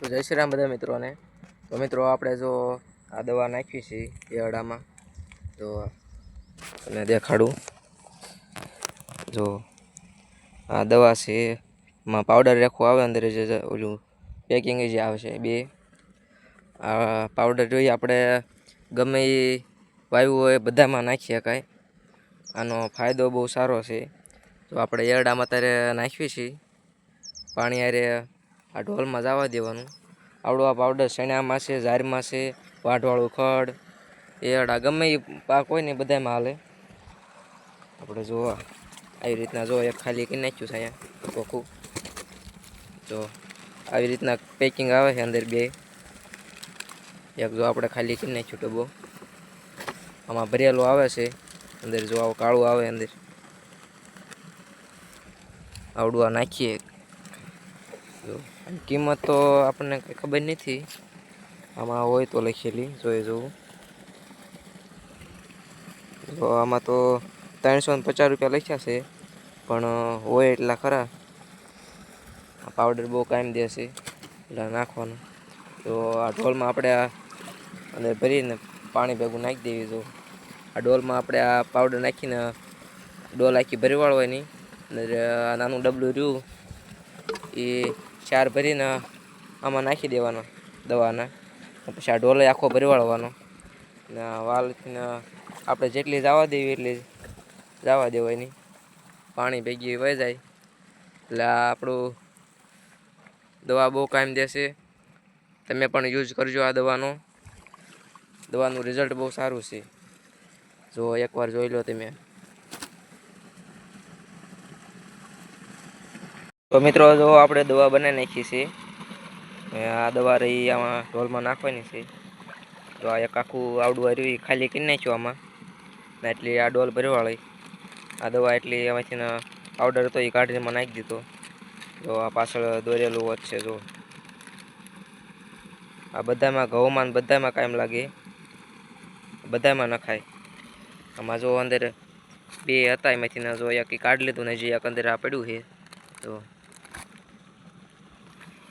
તો જય શ્રી રામ બધા મિત્રોને। તો મિત્રો આપણે જો આ દવા નાખી છે ઈયળામાં, તો તમને દેખાડું। જો આ દવા છે, એમાં પાવડર રાખવું આવે અંદર, જે ઓલું પેકિંગ જે આવે છે બે। આ પાવડર જોઈએ આપણે ગમે એ વાયુ હોય બધામાં નાખી શકાય। આનો ફાયદો બહુ સારો છે। તો આપણે ઈયળામાં અત્યારે નાખવી છે, પાણી હારે આ ઢોલમાં જવા દેવાનું। આવડો આ પાવડર શેણામાં છે, ઝારમાં છે, વાઢવાળું ખડ, ઈયળા ગમે એ પાક હોય ને બધામાં હાલે। આપણે જો આવી રીતના જો એક ખાલી કરી નાખ્યું છે અહીંયા ચોખ્ખું। જો આવી રીતના પેકિંગ આવે છે અંદર બે, એક જો આપણે ખાલી કરી નાખ્યું ડબ્બો, આમાં ભરેલું આવે છે અંદર। જો આવું કાળું આવે અંદર, આવડું આ નાખીએ। જો કિંમત તો આપણને કંઈ ખબર નથી, આમાં હોય તો લખેલી જોઈએ જોવું। જો આમાં તો 350 રૂપિયા લખ્યા છે, પણ હોય એટલા ખરા। આ પાવડર બહુ કામ દેશે એટલે નાખવાનું। તો આ ઢોલમાં આપણે આ અંદર ભરીને પાણી ભેગું નાખી દેવી। જો આ ડોલમાં આપણે આ પાવડર નાખીને ડોલ આખી ભરી વાળવાની। અંદર આ નાનું ડબલું રહ્યું એ 4 ભરીને આમાં નાખી દેવાનો દવાના। પછી આ ઢોલે આખો ભરી વાળવાનો ને વાલને આપણે જેટલી જવા દેવી એટલી જવા દેવાની, પાણી ભેગી વહી જાય એટલે આપણું દવા બહુ કામ દેશે। તમે પણ યુઝ કરજો આ દવાનું રિઝલ્ટ બહુ સારું છે। જો એકવાર જોઈ લો તમે। તો મિત્રો જો આપણે દવા બનાવી નાખી છે, આ દવા રહી આમાં ઢોલમાં નાખવાની છે। તો આ એક આખું આવડું રહ્યું ખાલી કરી નાખ્યું આમાં, ને એટલી આ ડોલ ભરી વાળી આ દવા એટલી એમાંથી પાવડર હતો એ કાઢીને એમાં નાખી દીધો। જો આ પાછળ દોરેલું હોત છે। જો આ બધામાં ઘઉંમાં બધામાં કાયમ લાગે, બધામાં નખાય। આમાં જો અંદર બે હતા એમાંથી જો એક કાઢી લીધું ને જે એક અંદર આ પડ્યું છે। તો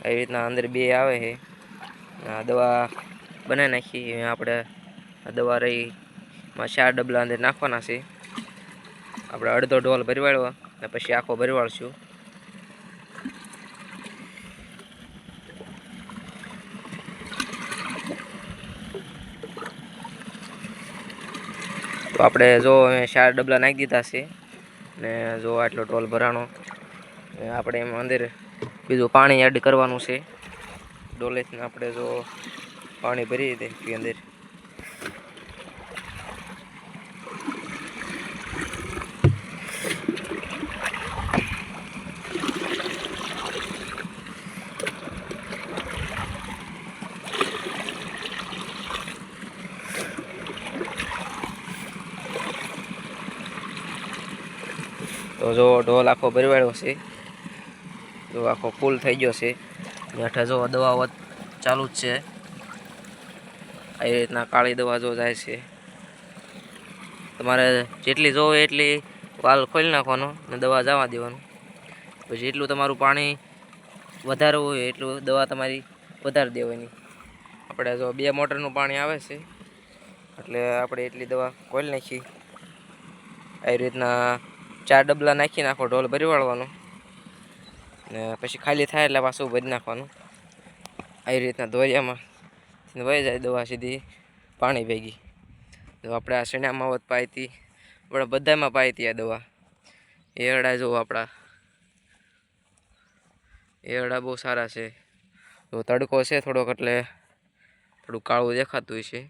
આવી રીતના અંદર બે આવે છે। આ દવા બનાવી નાખી આપણે। આ દવા રહી માં 4 ડબલા અંદર નાખવાના છે। આપણે અડધો ઢોલ ભરી વાળવા ને પછી આખો ભરી વાળશું। તો આપણે જો 4 ડબલા નાખી દીધા છે ને જો આટલો ઢોલ ભરાણો, આપણે એમાં અંદર બીજું પાણી એડ કરવાનું છે। ડોલેથી આપણે જો પાણી ભરી દઈએ અંદર, તો જો ઢોલ આખો ભરી વાળ્યો છે। જો આખો ફૂલ થઈ ગયો છે। હેઠા જો દવા ચાલુ જ છે। આવી રીતના કાળી દવા જો જાય છે। તમારે જેટલી જોવે એટલી વાલ ખોલી નાખવાનો ને દવા જવા દેવાનું। પછી જેટલું તમારું પાણી વધારે હોય એટલું દવા તમારી વધારે દેવાની। આપણે જો 2 મોટરનું પાણી આવે છે એટલે આપણે એટલી દવા ખોલી નાખી। આવી રીતના 4 ડબલા નાખી નાખો, ઢોલ ભરી વાળવાનો ને પછી ખાલી થાય એટલે પાછું ભરી નાખવાનું। આવી રીતના ધોરિયામાં વહી જાય દવા સીધી પાણી ભેગી। તો આપણે આ શેણામાં હોત પાઈ હતી, આપણે બધામાં પાઈ હતી આ દવા। ઈયળા જો આપણા ઈયળા બહુ સારા છે। તો તડકો છે થોડોક એટલે થોડું કાળું દેખાતું હોય છે।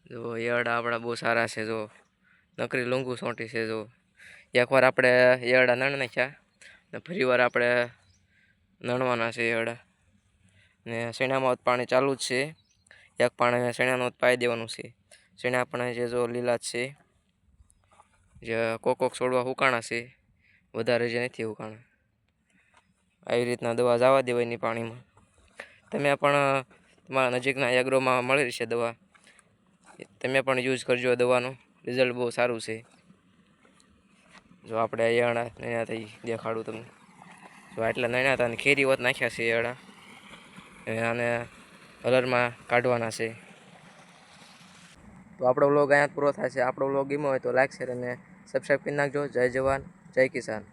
જો ઈયળા આપણા બહુ સારા છે। જો નકરી લૂંગું સોંટી છે। જો એકવાર આપણે ઈયળા નણ નાખ્યા ને ફરીવાર આપણે નણવાના છે ઈયળા, ને શેણામાં પાણી ચાલુ જ છે। એક પાણી શેણાનું પાઈ દેવાનું છે। શેણા પણ જે જો લીલા જ છે, જે કોક છોડવા હુકાણા છે, વધારે જે નથી હુકાણા। આવી રીતના દવા જવા દેવાની પાણીમાં। તમે પણ તમારા નજીકના એગ્રોમાં મળી રહેશે દવા, તમે પણ યુઝ કરજો। દવાનું રિઝલ્ટ બહુ સારું છે। જો આપણે ઈયળા નણ્યા થઈ દેખાડું તમને। જો આટલા નણ્યા હતા ને ખેરી વત નાખ્યા છે ઈયળા। અને આને કલરમાં કાઢવાના છે. તો આપણો વ્લોગ અહીંયા પૂરો થાય છે. આપણો વ્લોગ ગમ્યો હોય તો લાઈક શેર અને સબસ્ક્રાઈબ કરી નાખજો. જય જવાન જય કિસાન.